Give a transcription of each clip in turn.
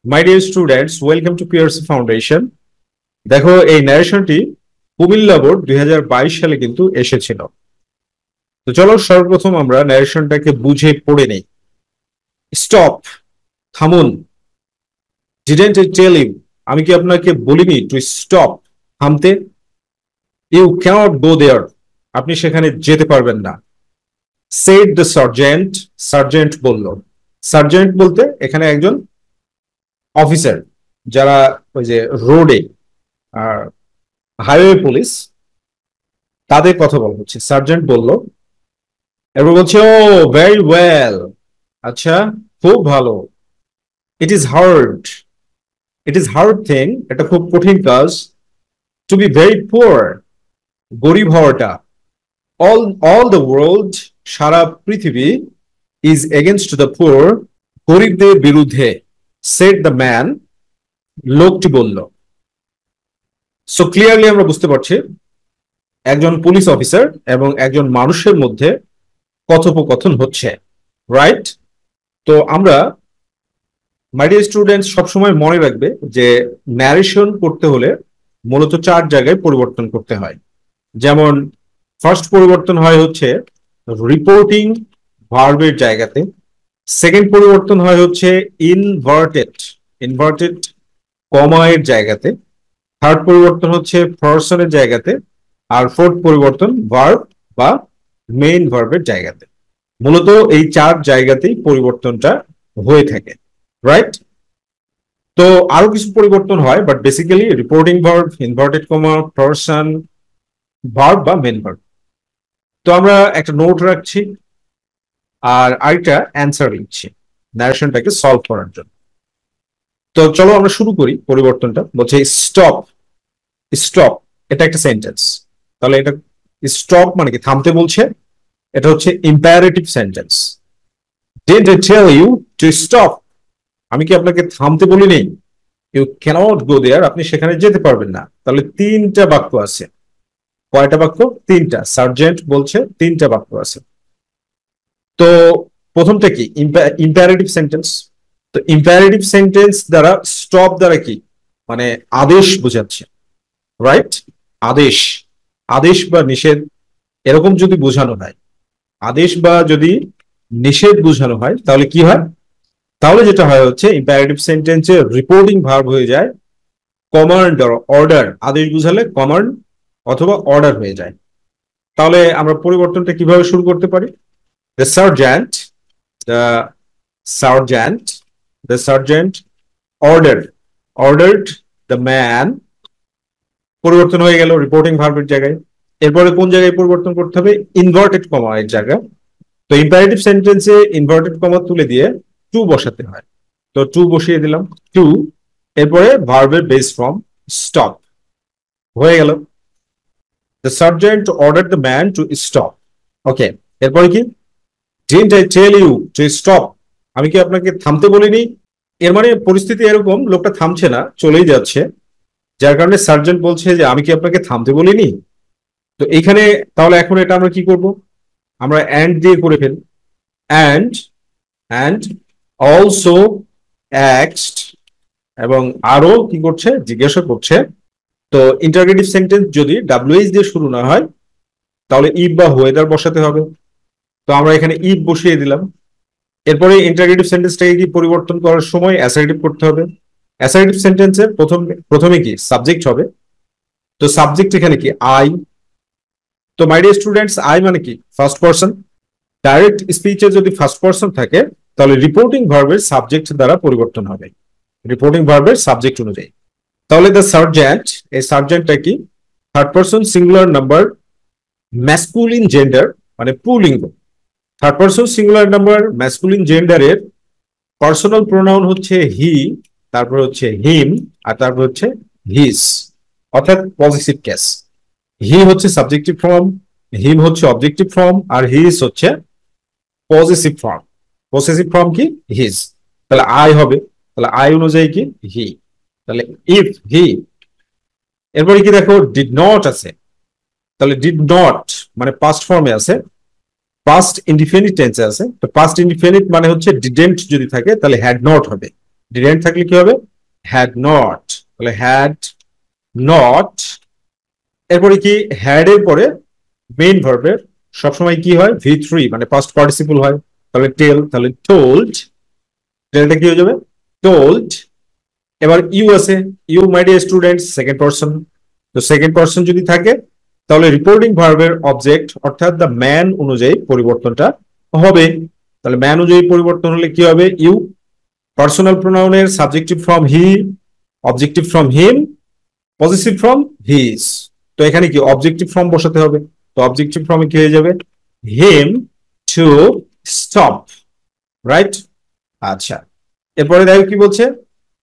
My dear students, welcome to পিয়ারসি foundation. দেখো, এই ন্যারেশনটি কুমিল্লা বোর্ড 2022 সালে কিন্তু এসেছিল। তো চলো সর্বপ্রথম আমরা ন্যারেশনটাকে বুঝে পড়ে নেই। স্টপ, থামুন। ডিডেন্ট আই টেল ইউ, আমি কি আপনাকে বলিনি টু স্টপ, থামতে? ইউ ক্যানট গো দেয়ার, আপনি সেখানে যেতে পারবেন না। সেড দ্য সার্জেন্ট, সার্জেন্ট বলল। সার্জেন্ট বলতে এখানে একজন অফিসার, যারা ওই যে রোডে আর হাইওয়ে পুলিশ, তাদের কথা বলা হচ্ছে। সার্জেন্ট বলল, এরপর বলছে ও ভেরি ওয়েল, আচ্ছা খুব ভালো। ইট is hard, it is hard thing, এটা খুব কঠিন কাজ। টু বি ভেরি পুয়ার, গরিব হওয়াটা। অল অল দ্য ওয়ার্ল্ড, সারা পৃথিবী, ইজ এগেনস্ট দ্য পুয়ার, গরিবদের বিরুদ্ধে। সেড দ্য ম্যান, লোকটি বলল। সো ক্লিয়ারলি আমরা বুঝতে পারছি একজন পুলিশ অফিসার এবং একজন মানুষের মধ্যে কথোপকথন হচ্ছে, রাইট? তো আমরা, মাই ডিয়ার স্টুডেন্টস, সবসময় মনে রাখবে যে ন্যারেশন করতে হলে মূলত 4 জায়গায় পরিবর্তন করতে হয়। যেমন ফার্স্ট পরিবর্তন হয় হচ্ছে রিপোর্টিং ভার্বের জায়গাতে। সেকেন্ড পরিবর্তন হয় হচ্ছে ইনভার্টেড ইনভার্টেড কমা এর জায়গাতে। থার্ড পরিবর্তন হচ্ছে পারসনের জায়গাতে। আর ফোর্থ পরিবর্তন ভার্ব বা মেইন ভার্বের জায়গাতে। মূলত এই 4 জায়গাতেই পরিবর্তনটা হয়ে থাকে, রাইট? তো আরো কিছু পরিবর্তন হয়, but basically reporting verb, inverted comma, person, verb বা মেইন ভার্ব। তো আমরা একটা নোট রাখছি আর আরেকটা অ্যান্সার লিখছি ন্যারেশনটাকে সলভ করার জন্য। তো চলো আমরা শুরু করি পরিবর্তনটা। বলছে স্টপ, স্টপ এটা একটা সেন্টেন্স। তাহলে এটা স্টপ মানে কি? থামতে বলছে। এটা হচ্ছে imperative sentence. Didn't I tell you to stop, আমি কি আপনাকে থামতে বলি নেই? ইউ ক্যানট গো দেয়ার, আপনি সেখানে যেতে পারবেন না। তাহলে 3টা বাক্য আছে। কয়টা বাক্য? 3টা। সার্জেন্ট বলছে 3টা বাক্য আছে। তো প্রথমটা কি? Imperative sentence. তো ইম্পারেটিভ সেন্টেন্স দ্বারা স্টপ দ্বারা কি মানে আদেশ বোঝাচ্ছে, রাইট? আদেশ, আদেশ বা নিষেধ এরকম যদি বোঝানো হয়, আদেশ বা যদি নিষেধ বোঝানো হয়, তাহলে কি হয়? তাহলে যেটা হয় হচ্ছে ইম্পারেটিভ সেন্টেন্সে রিপোর্টিং ভার্ব হয়ে যায় কমান্ড অর্ডার। আদেশ বুঝালে কমান্ড অথবা অর্ডার হয়ে যায়। তাহলে আমরা পরিবর্তনটা কিভাবে শুরু করতে পারি? The sergeant, the sergeant, the sergeant order, ordered the man. পরিবর্তন হয়ে গেল রিপোর্টিং ভার্বের জায়গায়। এরপরে কোন জায়গায় পরিবর্তন করতে হবে? ইনভার্টেড কমা এর জায়গায়। তো ইম্পারেটিভ সেন্টেন্সে ইনভার্টেড কমা তুলে দিয়ে টু বসাতে হয়। তো টু বসিয়ে দিলাম, টু। এরপরে ভার্বের বেস ফর্ম স্টপ হয়ে গেল। The sergeant order the man to stop. Okay, এরপরে কি? Didn't I tell you to stop, আমি কি আপনাকে থামতে বলিনি? এর মানে পরিস্থিতি এরকম, লোকটা থামছে না, চলেই যাচ্ছে, যার কারণে সার্জেন্ট বলছে যে আমি কি আপনাকে থামতে বলিনি। তো এইখানে তাহলে এখন এটা আমরা কি করব? আমরা অ্যান্ড দিয়ে করে ফেলি। অ্যান্ড, অ্যান্ড অলসো অ্যাক্সড, এবং আরো কি করছে? জিজ্ঞাসা করছে। তো ইন্টারগেটিভ সেন্টেন্স যদি ডাব্লিউএইচ দিয়ে শুরু না হয়, তাহলে ইফ বা হোয়েদার বসাতে হবে। তো আমরা এখানে ইফ বসিয়ে দিলাম। এরপরে ইন্টারগেটিভ সেন্টেন্সটাকে কি পরিবর্তন করার সময় অ্যাসার্টিভ করতে হবে। অ্যাসার্টিভ সেন্টেন্সের প্রথমে কি সাবজেক্ট হবে। তো সাবজেক্ট এখানে কি? আই। তো মাই ডিয়ার স্টুডেন্টস, আই মানে কি? First person. ডাইরেক্ট স্পিচে যদি ফার্স্ট পারসন থাকে, তাহলে রিপোর্টিং ভার্বের সাবজেক্ট দ্বারা পরিবর্তন হবে, রিপোর্টিং ভার্বের সাবজেক্ট অনুযায়ী। তাহলে দ্য সার্জেন্ট, এই সার্জেন্টটা কি? Third person singular number, masculine gender, মানে পুলিঙ্গ। Third person singular number masculine জেন্ডারের পার্সোনাল প্রোনাউন হচ্ছে হি, তারপর হচ্ছে হিম, আর তারপর হচ্ছে হিজ, অর্থাৎ পজিটিভ কেস। হি হচ্ছে সাবজেক্টিভ ফর্ম, হিম হচ্ছে অবজেক্টিভ ফর্ম, আর হিজ হচ্ছে পজিটিভ ফর্ম। পজিটিভ ফর্ম কি? হিজ। তাহলে আই হবে, তাহলে আই অনুযায়ী কি? হি। তাহলে ইফ হি। এরপরে কি দেখো, ডিড নট আছে। তাহলে ডিড নট মানে পাস্ট ফর্মে আছে, পাস্ট ইনডিফিনিট টেন্সে আছে। তো পাস্ট ইনডিফিনিট মানে হচ্ছে ডিডেন্ট যদি থাকে তাহলে হ্যাড নট হবে। ডিডেন্ট থাকলে কি হবে? Had not. তাহলে হ্যাড নট, এরপরে কি হ্যাড এর পরে মেইন ভার্বের সবসময় কি হয়? V3 মানে পাস্ট পার্টিসিপল হয়। তাহলে টেল, তাহলে টোল্ড, টেলটা কি হয়ে যাবে? টোল্ড। এবার ইউ আছে, you my dear students, second person. তো সেকেন্ড পারসন যদি থাকে তাহলে রিপোর্টিং ভার্বের অবজেক্ট অর্থাৎ দ্য ম্যান অনুযায়ী পরিবর্তনটা হবে। তাহলে ম্যান অনুযায়ী পরিবর্তন হলে কি হবে? ইউ। পার্সোনাল প্রোনাউনের subjective from he, objective from him, positive from his. তো এখানে কি অবজেক্টিভ ফর্ম বসাতে হবে। তো অবজেক্টিভ ফর্মে কি হয়ে যাবে? Him to stop, right? আচ্ছা, এরপরে দেখো কি বলছে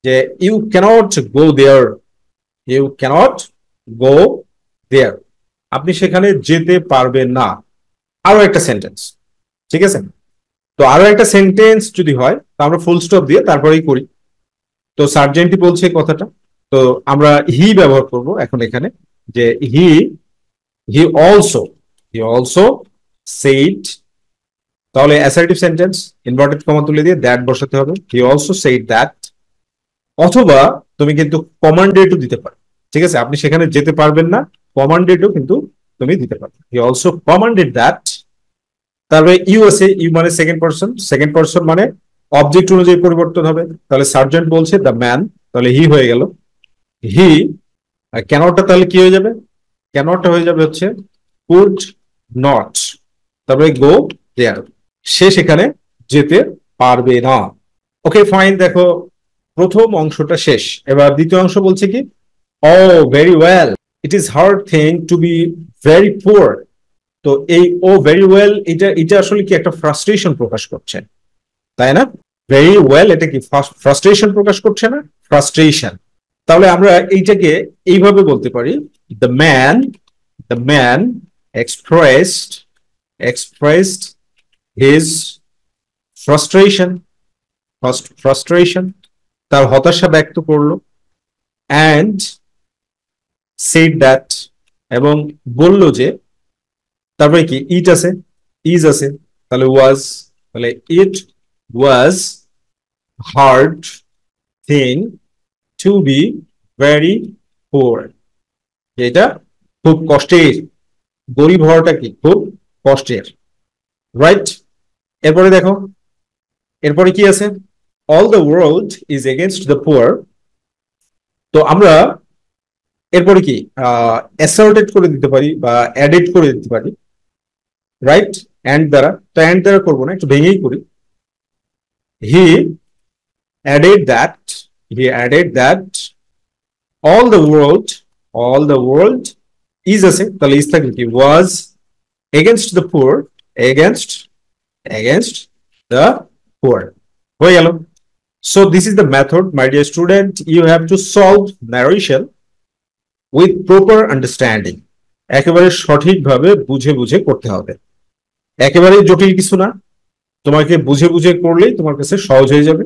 যে you cannot go there, you cannot go there, আপনি সেখানে যেতে পারবেন না। আরো একটা সেন্টেন্স, ঠিক আছে? তো আরো একটা সেন্টেন্স যদি হয় তো আমরা ফুল স্টপ দিয়ে তারপরেই করি। তো সার্জেন্টই বলছে কথাটা, তো আমরা হি ব্যবহার করব এখন এখানে, যে he he also, he also said, তাহলে অ্যাসার্টিভ সেন্টেন্স ইনভার্টেড কমা তুলে দিয়ে দ্যাট বসাতে হবে। হি অলসো সেইড দ্যাট, অথবা তুমি কিন্তু কমান্ডেডও দিতে পারো, ঠিক আছে? আপনি সেখানে যেতে পারবেন না, কমান্ডেডও কিন্তু তুমি দিতে পারো। He also commanded that. তারপরে ইউ আছে, ইউ মানে সেকেন্ড পারসন, সেকেন্ড পারসন মানে অবজেক্ট অনুযায়ী পরিবর্তন হবে। তাহলে সার্জেন্ট বলছে দ্য ম্যান, তাহলে হি হয়ে গেল হি। ক্যানটটা তাহলে কি হয়ে যাবে? ক্যানটটা হয়ে যাবে হচ্ছে কুড নট, তারপরে গো দেয়ার, সে সেখানে যেতে পারবে না। ওকে ফাইন, দেখো প্রথম অংশটা শেষ। এবার দ্বিতীয় অংশ বলছে কি? Oh very well, it is hard thing to be very poor. তো এই ও ভেরি ওয়েল, এটা এটা আসলে কি একটা ফ্রাস্ট্রেশন প্রকাশ করছে, তাই না? ভেরি ওয়েল এটা কি ফ্রাস্ট্রেশন প্রকাশ করছে না? ফ্রাস্ট্রেশন। তাহলে আমরা এইটাকে এইভাবে বলতে পারি, the man, the man expressed, expressed his frustration, frustration, তার হতাশা ব্যক্ত করলো, অ্যান্ড সেড দ্যাট, এবং বলল যে, তারপরে কি ইট আছে, ইজ আছে, তাহলে ওয়াজ, তাহলে it was hard thing to be very poor, এটা খুব কষ্টের, গরিব হওয়াটা কি খুব কষ্টের, রাইট? এরপরে দেখো, এরপরে কি আছে? All the world is against the poor. তো আমরা এরপরে কি অ্যাসার্টেড করে দিতে পারি বা অ্যাডেড করে দিতে পারি, রাইট? অ্যান্ড দ্বারা। তো অ্যান্ড দ্বারা করবো না, একটু ভেঙেই করি। He added that, he added that all the world, all the world is আছে, তাহলে ইজ থাকলে কি ওয়াজ against the poor, against, against the poor হয়ে গেল। So this is the method, my dear student. You have to solve narration with proper understanding. একেবারে সঠিকভাবে বুঝে বুঝে করতে হবে, একেবারে জটিল কিছু না। তোমাকে বুঝে বুঝে করলেই তোমার কাছে সহজ হয়ে যাবে।